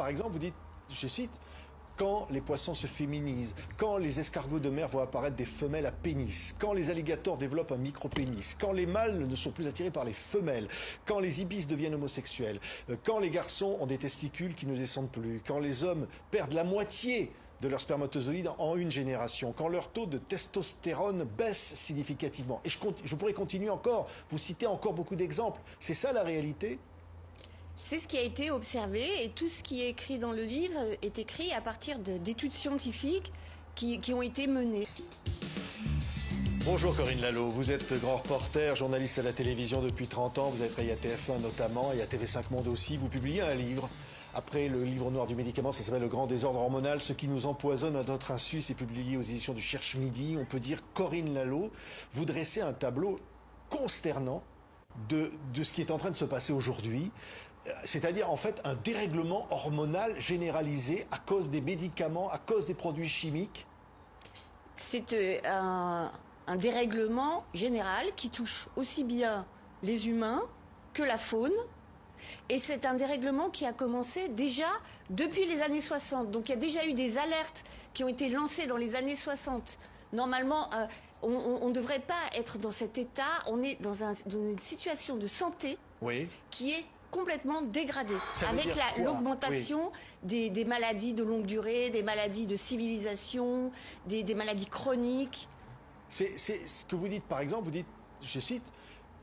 par exemple, vous dites, je cite, quand les poissons se féminisent, quand les escargots de mer voient apparaître des femelles à pénis, quand les alligators développent un micro-pénis, quand les mâles ne sont plus attirés par les femelles, quand les ibis deviennent homosexuels, quand les garçons ont des testicules qui ne descendent plus, quand les hommes perdent la moitié de leurs spermatozoïdes en une génération, quand leur taux de testostérone baisse significativement. Et je pourrais continuer encore, vous citez encore beaucoup d'exemples. C'est ça la réalité ? C'est ce qui a été observé et tout ce qui est écrit dans le livre est écrit à partir d'études scientifiques qui ont été menées. Bonjour Corinne Lalo, vous êtes grand reporter, journaliste à la télévision depuis 30 ans, vous avez travaillé à TF1 notamment et à TV5 Monde aussi. Vous publiez un livre, après le livre noir du médicament, ça s'appelle Le grand désordre hormonal, ce qui nous empoisonne à notre insu, c'est publié aux éditions du Cherche Midi. On peut dire, Corinne Lalo, vous dressez un tableau consternant de ce qui est en train de se passer aujourd'hui. C'est-à-dire en fait un dérèglement hormonal généralisé à cause des médicaments, à cause des produits chimiques. C'est un dérèglement général qui touche aussi bien les humains que la faune. Et c'est un dérèglement qui a commencé déjà depuis les années 60. Donc il y a déjà eu des alertes qui ont été lancées dans les années 60. Normalement, on ne devrait pas être dans cet état. On est dans une situation de santé qui est complètement dégradée. Avec l'augmentation des maladies de longue durée, des maladies de civilisation, des maladies chroniques. C'est ce que vous dites, par exemple, vous dites, je cite,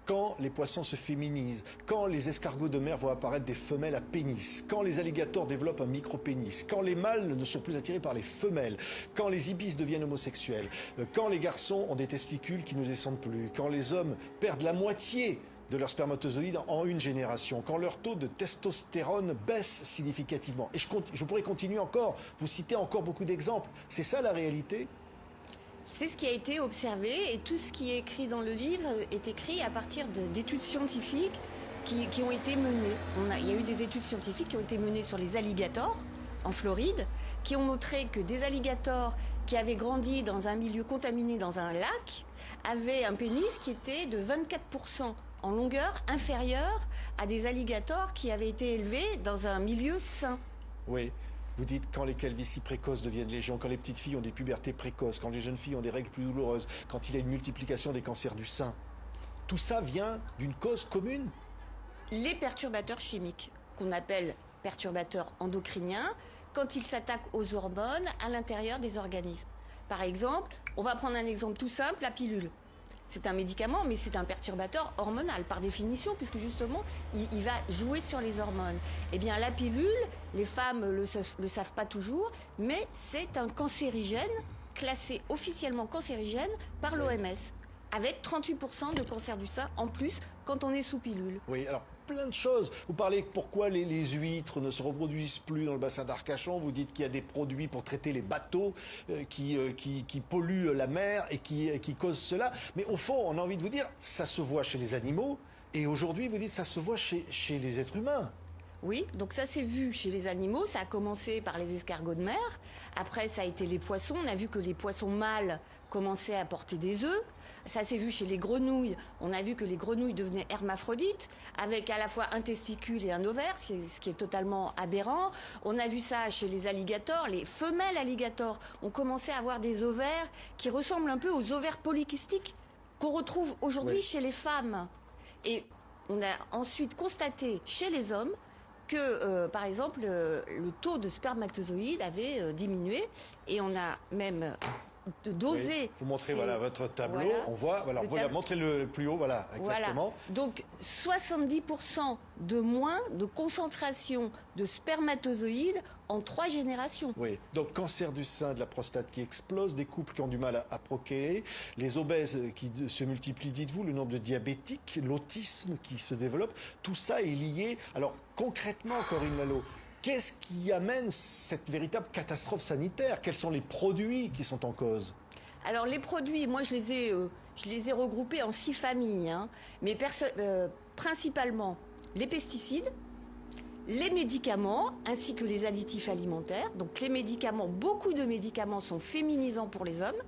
quand les poissons se féminisent, quand les escargots de mer voient apparaître des femelles à pénis, quand les alligators développent un micro-pénis, quand les mâles ne sont plus attirés par les femelles, quand les ibis deviennent homosexuels, quand les garçons ont des testicules qui ne descendent plus, quand les hommes perdent la moitié de leurs spermatozoïdes en une génération, quand leur taux de testostérone baisse significativement. Et je pourrais continuer encore, vous citez encore beaucoup d'exemples. C'est ça la réalité ? C'est ce qui a été observé et tout ce qui est écrit dans le livre est écrit à partir d'études scientifiques qui ont été menées. Il y a eu des études scientifiques qui ont été menées sur les alligators en Floride, qui ont montré que des alligators qui avaient grandi dans un milieu contaminé dans un lac avaient un pénis qui était de 24% en longueur inférieure à des alligators qui avaient été élevés dans un milieu sain. Oui. Vous dites quand les calvities précoces deviennent légion, quand les petites filles ont des pubertés précoces, quand les jeunes filles ont des règles plus douloureuses, quand il y a une multiplication des cancers du sein. Tout ça vient d'une cause commune ? Les perturbateurs chimiques, qu'on appelle perturbateurs endocriniens, quand ils s'attaquent aux hormones à l'intérieur des organismes. Par exemple, on va prendre un exemple tout simple, la pilule. C'est un médicament, mais c'est un perturbateur hormonal, par définition, puisque justement, il va jouer sur les hormones. Eh bien, la pilule, les femmes le savent pas toujours, mais c'est un cancérigène, classé officiellement cancérigène par l'OMS, avec 38% de cancer du sein en plus quand on est sous pilule. Oui, alors plein de choses. Vous parlez pourquoi les huîtres ne se reproduisent plus dans le bassin d'Arcachon. Vous dites qu'il y a des produits pour traiter les bateaux qui polluent la mer et qui causent cela. Mais au fond, on a envie de vous dire, ça se voit chez les animaux. Et aujourd'hui, vous dites, ça se voit chez les êtres humains. Oui, donc ça s'est vu chez les animaux. Ça a commencé par les escargots de mer. Après, ça a été les poissons. On a vu que les poissons mâles commençaient à porter des œufs. Ça s'est vu chez les grenouilles. On a vu que les grenouilles devenaient hermaphrodites, avec à la fois un testicule et un ovaire, ce qui est totalement aberrant. On a vu ça chez les alligators. Les femelles alligators ont commencé à avoir des ovaires qui ressemblent un peu aux ovaires polykystiques qu'on retrouve aujourd'hui chez les femmes. Et on a ensuite constaté chez les hommes que, par exemple, le taux de spermatozoïdes avait diminué et on a même dosé. Oui. Vous montrez votre tableau, on voit, montrez-le plus haut, voilà, exactement. Voilà. Donc 70% de moins de concentration de spermatozoïdes en 3 générations. Oui, donc cancer du sein, de la prostate qui explose, des couples qui ont du mal à procréer, les obèses qui se multiplient, dites-vous, le nombre de diabétiques, l'autisme qui se développe, tout ça est lié. Alors concrètement, Corinne Lalo, qu'est-ce qui amène cette véritable catastrophe sanitaire ? Quels sont les produits qui sont en cause ? Alors les produits, moi je les ai regroupés en 6 familles, mais principalement les pesticides, les médicaments ainsi que les additifs alimentaires. Donc les médicaments, beaucoup de médicaments sont féminisants pour les hommes.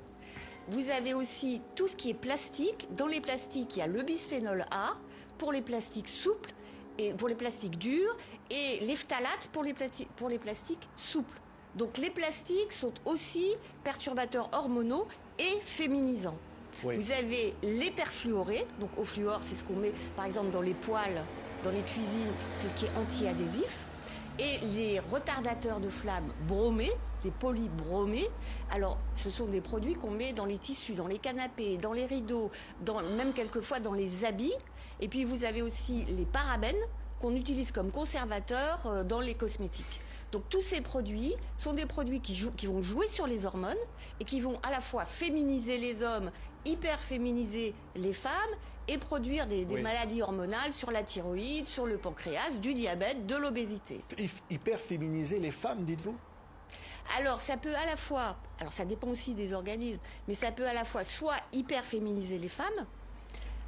Vous avez aussi tout ce qui est plastique. Dans les plastiques, il y a le bisphénol A pour les plastiques souples et pour les plastiques durs, et les phtalates pour les plastiques souples. Donc les plastiques sont aussi perturbateurs hormonaux et féminisants. Oui. Vous avez les perfluorés, donc au fluor, c'est ce qu'on met par exemple dans les poêles, dans les cuisines, c'est ce qui est anti-adhésif. Et les retardateurs de flamme bromés, les polybromés, alors ce sont des produits qu'on met dans les tissus, dans les canapés, dans les rideaux, même quelquefois dans les habits. Et puis vous avez aussi les parabènes qu'on utilise comme conservateurs dans les cosmétiques. Donc tous ces produits sont des produits qui vont jouer sur les hormones et qui vont à la fois féminiser les hommes, hyper féminiser les femmes et produire des maladies hormonales sur la thyroïde, sur le pancréas, du diabète, de l'obésité. Hyper féminiser les femmes, dites-vous? Alors ça peut à la fois, alors ça dépend aussi des organismes, mais ça peut à la fois soit hyper féminiser les femmes,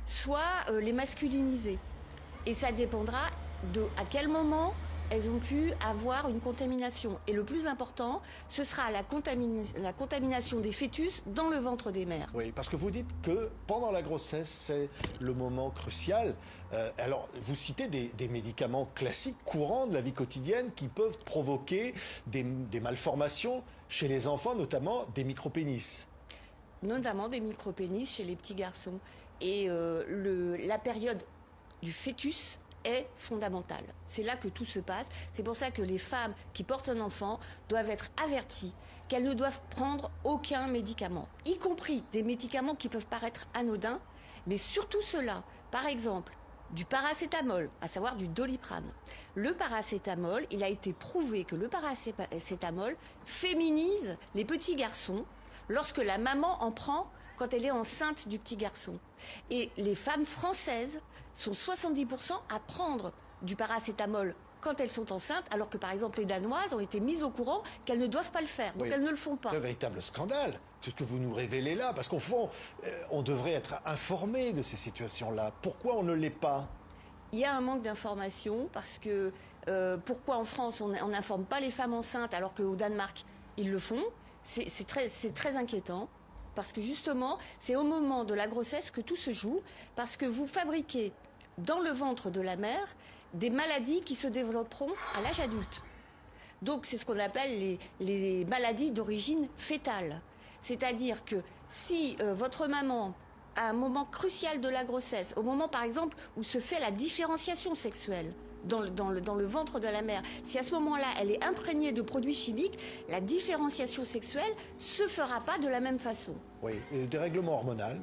soit les masculiniser. Et ça dépendra de à quel moment elles ont pu avoir une contamination. Et le plus important, ce sera la contamination des fœtus dans le ventre des mères. Oui, parce que vous dites que pendant la grossesse, c'est le moment crucial. Alors, vous citez des médicaments classiques, courants de la vie quotidienne, qui peuvent provoquer des malformations chez les enfants, notamment des micropénis. Notamment des micropénis chez les petits garçons. Et la période du fœtus est fondamentale. C'est là que tout se passe. C'est pour ça que les femmes qui portent un enfant doivent être averties qu'elles ne doivent prendre aucun médicament, y compris des médicaments qui peuvent paraître anodins, mais surtout ceux-là. Par exemple, du paracétamol, à savoir du Doliprane. Le paracétamol, il a été prouvé que le paracétamol féminise les petits garçons lorsque la maman en prend quand elle est enceinte du petit garçon. Et les femmes françaises sont 70% à prendre du paracétamol quand elles sont enceintes, alors que par exemple les Danoises ont été mises au courant qu'elles ne doivent pas le faire, donc elles ne le font pas. C'est un véritable scandale, tout ce que vous nous révélez là, parce qu'au fond, on devrait être informé de ces situations-là. Pourquoi on ne l'est pas? Il y a un manque d'information, parce que pourquoi en France on n'informe pas les femmes enceintes alors qu'au Danemark ils le font? C'est très inquiétant. Parce que justement, c'est au moment de la grossesse que tout se joue, parce que vous fabriquez dans le ventre de la mère des maladies qui se développeront à l'âge adulte. Donc c'est ce qu'on appelle les maladies d'origine fétale. C'est-à-dire que si votre maman, à un moment crucial de la grossesse, au moment par exemple où se fait la différenciation sexuelle, dans le ventre de la mère, si à ce moment-là, elle est imprégnée de produits chimiques, la différenciation sexuelle se fera pas de la même façon. Oui, et le dérèglement hormonal.